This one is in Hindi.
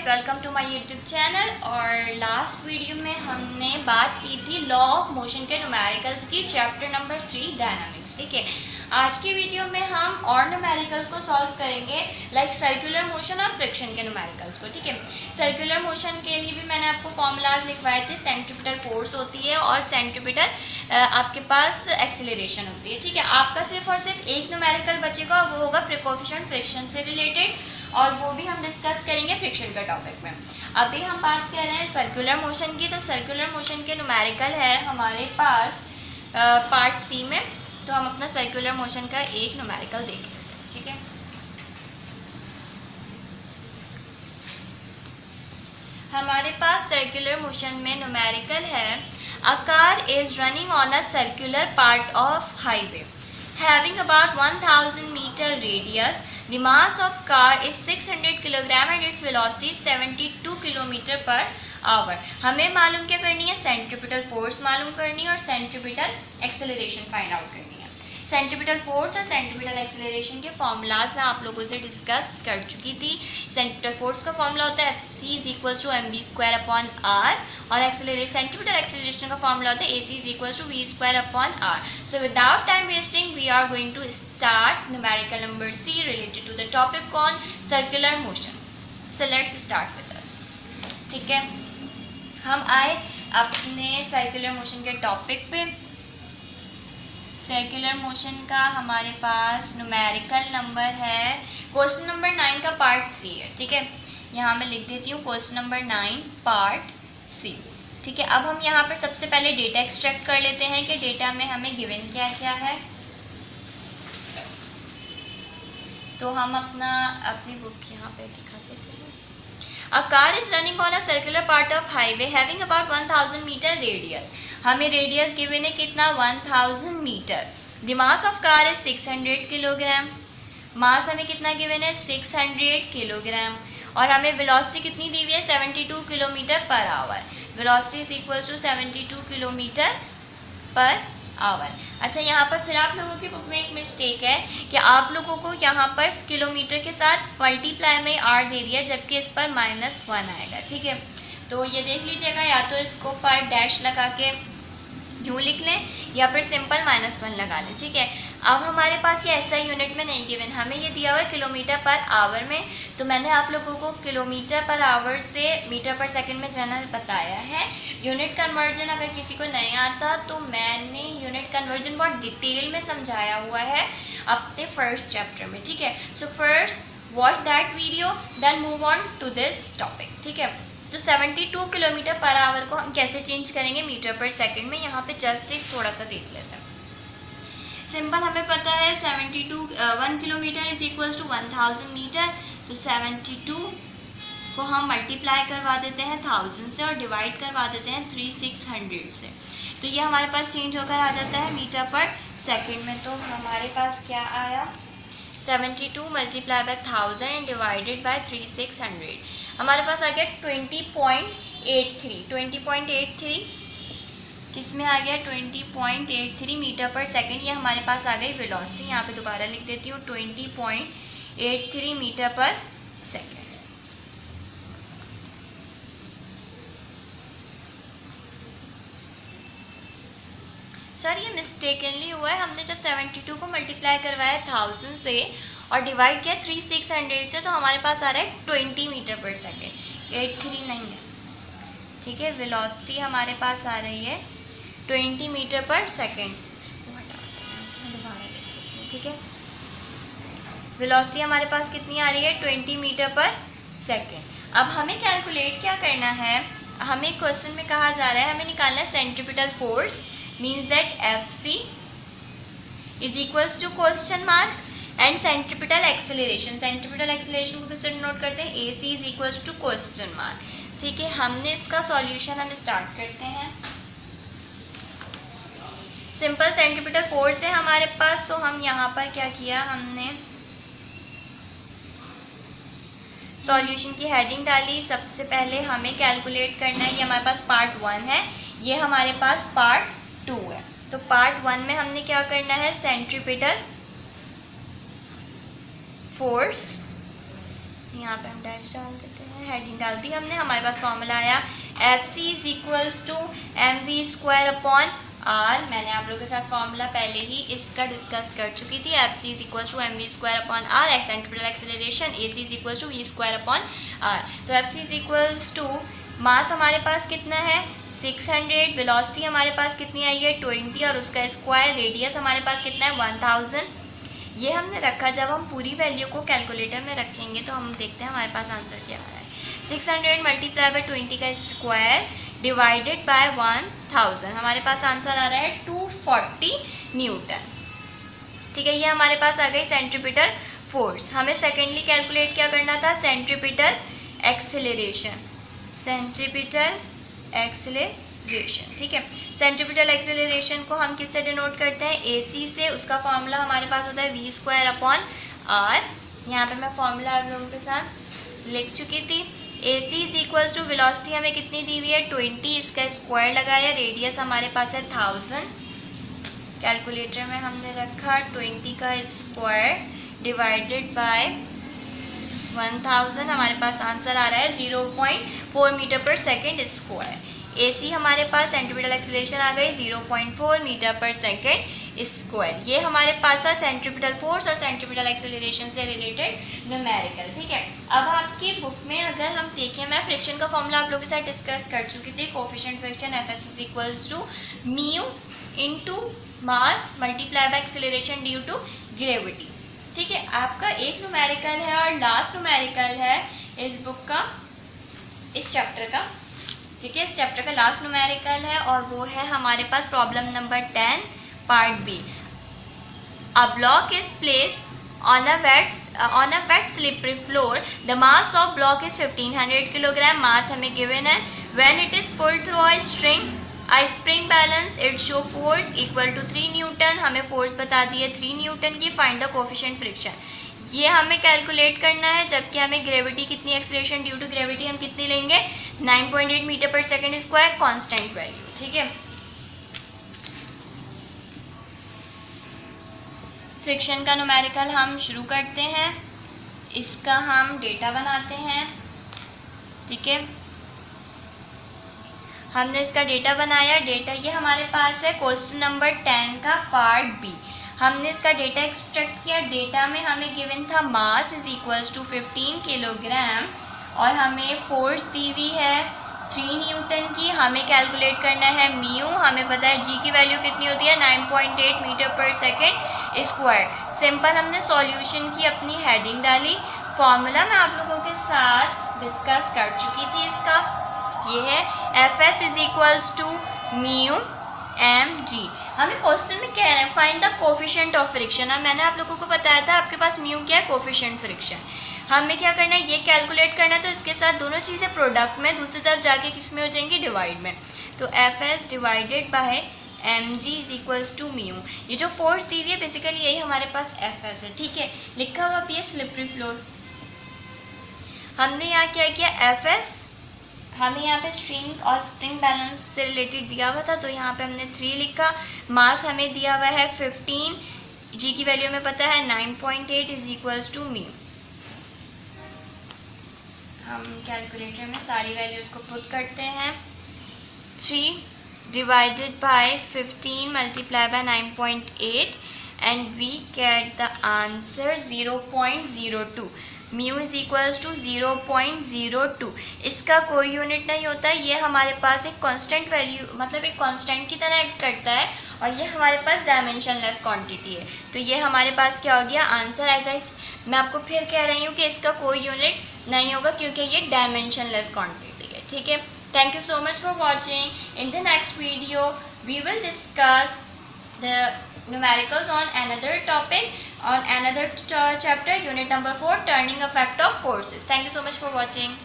Welcome to my YouTube channel. और लास्ट वीडियो में हमने बात की थी लॉ ऑफ मोशन के न्यूमेरिकल्स की, चैप्टर नंबर 3 डायनामिक्स। ठीक है, आज की वीडियो में हम और न्यूमेरिकल्स को सॉल्व करेंगे, लाइक सर्कुलर मोशन और फ्रिक्शन के न्यूमेरिकल्स को। ठीक है, सर्कुलर मोशन के लिए भी मैंने आपको फॉर्मूलाज लिखवाए थे। सेंट्रीपिटल फोर्स होती है और सेंट्रीपिटल आपके पास एक्सेलरेशन होती है। ठीक है, आपका सिर्फ और सिर्फ एक न्यूमेरिकल बचेगा, वो होगा कोएफिशिएंट फ्रिक्शन से रिलेटेड, और वो भी हम डिस्कस करेंगे फ्रिक्शन का टॉपिक में। अभी हम बात कर रहे हैं सर्कुलर मोशन की। तो सर्कुलर मोशन के न्यूमेरिकल है हमारे पास पार्ट सी में। तो हम अपना सर्कुलर मोशन का एक न्यूमेरिकल देख लेते हैं। ठीक है, हमारे पास सर्कुलर मोशन में न्यूमेरिकल है, a car is running on a circular part of highway having about 1000 meter radius. The mass of car is 600 kilogram and its velocity is 72 kilometer per hour. हमें मालूम क्या करनी है? सेंट्रीपिटल फोर्स मालूम करनी है और सेंट्रीपिटल एक्सेलरेशन फाइंड आउट करनी है। सेंट्रीपिटल फोर्स और सेंट्रीपिटल एक्सेलरेशन के फॉर्मूलाज मैं आप लोगों से डिस्कस कर चुकी थी। सेंट्रीपिटल फोर्स का फॉर्मूला होता है Fc = mv²/r और सेंट्रीपिटल एक्सेलरेशन का फॉर्मूला होता है AC = v²/r। So without time wasting, we are going to start numerical number C related to the topic on circular motion. So let's start with us. ठीक है, हम आए अपने सर्कुलर मोशन के टॉपिक पे। सर्कुलर मोशन का हमारे पास न्यूमेरिकल नंबर है, क्वेश्चन नंबर 9 का पार्ट सी है। ठीक है, यहाँ मैं लिख देती हूँ क्वेश्चन नंबर 9 पार्ट सी। ठीक है, अब हम यहाँ पर सबसे पहले डेटा एक्सट्रैक्ट कर लेते हैं कि डेटा में हमें गिवन क्या क्या है। तो हम अपनी बुक यहाँ पे दिखा देते हैं। A car is running on a circular part of highway having about 1000 meter radius. हमें रेडियस गिवन है कितना? 1000 meter. The mass of car is 600 kilogram. Mass हमें कितना गिवन है? 600 किलोग्राम। और हमें वेलोसिटी कितनी दी हुई है? 72 kilometre per hour. Velocity is = 72 kilometre per hour. अच्छा, यहाँ पर फिर आप लोगों की बुक में एक मिस्टेक है कि आप लोगों को यहाँ पर किलोमीटर के साथ मल्टीप्लाई में r दे दिया, जबकि इस पर -1 आएगा। ठीक है, तो ये देख लीजिएगा, या तो इसको पर डैश लगा के यूँ लिख लें या फिर सिंपल -1 लगा लें। ठीक है, अब हमारे पास ये ऐसा यूनिट में नहीं गिवन, हमें ये दिया हुआ है किलोमीटर पर आवर में। तो मैंने आप लोगों को किलोमीटर पर आवर से मीटर पर सेकंड में जाना बताया है। यूनिट कन्वर्जन अगर किसी को नहीं आता तो मैंने यूनिट कन्वर्जन बहुत डिटेल में समझाया हुआ है अपने फर्स्ट चैप्टर में। ठीक है, so first watch that video, then move on to this topic. ठीक है, तो 72 किलोमीटर पर आवर को हम कैसे चेंज करेंगे मीटर पर सेकंड में, यहाँ पे जस्ट एक थोड़ा सा देख लेते हैं। सिंपल हमें पता है 1 kilometre is equal to 1000 metre. तो 72 को हम मल्टीप्लाई करवा देते हैं 1000 से और डिवाइड करवा देते हैं 3600 से। तो ये हमारे पास चेंज होकर आ जाता है मीटर पर सेकंड में। तो हमारे पास क्या आया? 72 multiply by 1000 and divided by 3600। हमारे पास आ गया 20.83। 20.83 किस में आ गया? 20.83 मीटर पर सेकंड। ये हमारे पास आ गई वेलोसिटी। यहाँ पे दोबारा लिख देती हूँ 20.83 मीटर पर सेकंड। सर ये मिस्टेकनली हुआ है, हमने जब 72 को मल्टीप्लाई करवाया 1000 से और डिवाइड किया 3600 से, तो हमारे पास आ रहा है 20 मीटर पर सेकेंड, 83 नहीं है। ठीक है, वेलोसिटी हमारे पास आ रही है 20 मीटर पर सेकेंड। ठीक है, वेलोसिटी हमारे पास कितनी आ रही है? 20 मीटर पर सेकेंड। अब हमें कैलकुलेट क्या करना है? हमें क्वेश्चन में कहा जा रहा है हमें निकालना है centripetal force, means that Fc is equals to question mark and centripetal acceleration. Centripetal acceleration को किससे डिनोट करते हैं? AC is equals to question mark. ठीक है, हमने इसका सॉल्यूशन हम स्टार्ट करते हैं। सिंपल सेंट्रीपिटल फोर्स है हमारे पास, तो हम यहाँ पर क्या किया? हमने सॉल्यूशन की हेडिंग डाली। सबसे पहले हमें कैलकुलेट करना है, ये हमारे पास पार्ट 1 है, ये हमारे पास पार्ट 2 है। तो पार्ट 1 में हमने क्या करना है? सेंट्रीपिटल फोर्स यहाँ पे हम डैश डाल देते हैं, हेडिंग डाल दी हमने, हमारे पास फॉर्मूला आया FC is equals to mv square upon r। मैंने आप लोगों के साथ फॉर्मूला पहले ही इसका डिस्कस कर चुकी थी। FC is equals to mv square upon r, centripetal acceleration AC is equals to v square upon r। तो FC is equals to mass हमारे पास कितना है 600, वेलोसिटी हमारे पास कितनी आई है 20 और उसका स्क्वायर, रेडियस हमारे पास कितना है 1000। ये हमने रखा, जब हम पूरी वैल्यू को कैलकुलेटर में रखेंगे तो हम देखते हैं हमारे पास आंसर क्या आ रहा है। 600 मल्टीप्लाई बाय 20 का स्क्वायर डिवाइडेड बाय 1000, हमारे पास आंसर आ रहा है 240 न्यूटन। ठीक है, ये हमारे पास आ गई सेंट्रीपिटल फोर्स। हमें सेकेंडली कैलकुलेट क्या करना था, सेंट्रीपिटल एक्सेलरेशन, सेंट्रीपिटल एक्सेलरेशन। ठीक है, सेंट्रीपिटल एक्सेलरेशन को हम किससे डिनोट करते हैं, AC से। उसका फॉर्मूला हमारे पास होता है v स्क्वायर अपॉन r। यहाँ पे मैं फॉर्मूला आप लोगों के साथ लिख चुकी थी। AC is equals to velocity हमें कितनी दी हुई है 20, इसका स्क्वायर लगाया, रेडियस हमारे पास है 1000, कैलकुलेटर में हमने रखा 20 का स्क्वायर डिवाइडेड बाय 1000, हमारे पास आंसर आ रहा है 0.4 मीटर पर सेकेंड स्क्वायर। AC हमारे पास सेंट्रीपिटल एक्सेलरेशन आ गई 0.4 मीटर पर सेकेंड स्क्वायर। ये हमारे पास था सेंट्रीपिटल फोर्स और सेंट्रीपिटल एक्सेलरेशन से रिलेटेड न्यूमेरिकल। ठीक है, अब आपकी बुक में अगर हम देखें, मैं फ्रिक्शन का फॉर्मूला आप लोगों के साथ डिस्कस कर चुकी थी। Coefficient friction FS is equals to mu into mass multiply by acceleration due to gravity. ठीक है, आपका एक न्यूमेरिकल है और लास्ट न्यूमेरिकल है इस बुक का, इस चैप्टर का। ठीक है, इस चैप्टर का लास्ट न्यूमेरिकल है और वो है हमारे पास problem number 10 part B. A block is placed on a wet slippery floor, the mass of block is 1500 kilogram, mass हमें गिवन है। When it is pulled through a spring balance it show force equal to 3 newton, हमें फोर्स बता दी है 3 न्यूटन की। फाइंड द कोफिशिएंट फ्रिक्शन, ये हमें कैलकुलेट करना है, जबकि हमें ग्रेविटी कितनी, एक्सेलरेशन ड्यू टू ग्रेविटी हम कितनी लेंगे 9.8 मीटर पर सेकेंड स्क्वायर, कांस्टेंट वैल्यू। ठीक है, फ्रिक्शन का न्यूमेरिकल हम शुरू करते हैं, इसका हम डेटा बनाते हैं। ठीक है, हमने इसका डेटा बनाया, डेटा ये हमारे पास है क्वेश्चन नंबर 10 का पार्ट बी। हमने इसका डेटा एक्सट्रैक्ट किया, डेटा में हमें गिवन था mass is equals to 15 kilogram और हमें फोर्स दी हुई है 3 न्यूटन की। हमें कैलकुलेट करना है म्यू, हमें पता है जी की वैल्यू कितनी होती है 9.8 मीटर पर सेकेंड स्क्वायर। सिंपल हमने सॉल्यूशन की अपनी हेडिंग डाली, फॉर्मूला मैं आप लोगों के साथ डिस्कस कर चुकी थी इसका, ये है FS is equals to mu mg। हमें क्वेश्चन में कह रहे हैं find the coefficient of friction. अब मैंने आप लोगों को बताया था आपके पास म्यू क्या है, कोफिशिएंट फ्रिक्शन। हमें क्या करना है, ये कैलकुलेट करना है, तो इसके साथ दोनों चीज़ें प्रोडक्ट में, दूसरी तरफ जाके किस में हो जाएंगी, डिवाइड में। तो FS divided by mg is equals to mu. ये जो फोर्स दी हुई है बेसिकली यही हमारे पास FS है। ठीक है, लिखा हुआ भी है स्लिपरी फ्लोर। हमने यहाँ क्या किया, FS हमें यहाँ पे स्प्रिंग बैलेंस से रिलेटेड दिया हुआ था, तो यहाँ पे हमने 3 लिखा। मास हमें दिया हुआ है 15, जी की वैल्यू हमें पता है 9.8 इज इक्वल्स टू म्यू। हम कैलकुलेटर में सारी वैल्यूज को पुट करते हैं, 3 divided by 15 multiply by 9.8 and we get the answer 0.02। Mu is equals to 0.02। इसका कोई यूनिट नहीं होता है, ये हमारे पास एक कांस्टेंट वैल्यू, मतलब एक कांस्टेंट की तरह एक्ट करता है और ये हमारे पास डायमेंशनलेस क्वांटिटी है। तो ये हमारे पास क्या हो गया आंसर। ऐसा मैं आपको फिर कह रही हूँ कि इसका कोई यूनिट नहीं होगा क्योंकि ये डायमेंशनलेस क्वांटिटी है। ठीक है, thank you so much for watching. In the next video we will discuss the numericals on another topic, on another chapter, unit number 4, turning effect of forces. Thank you so much for watching.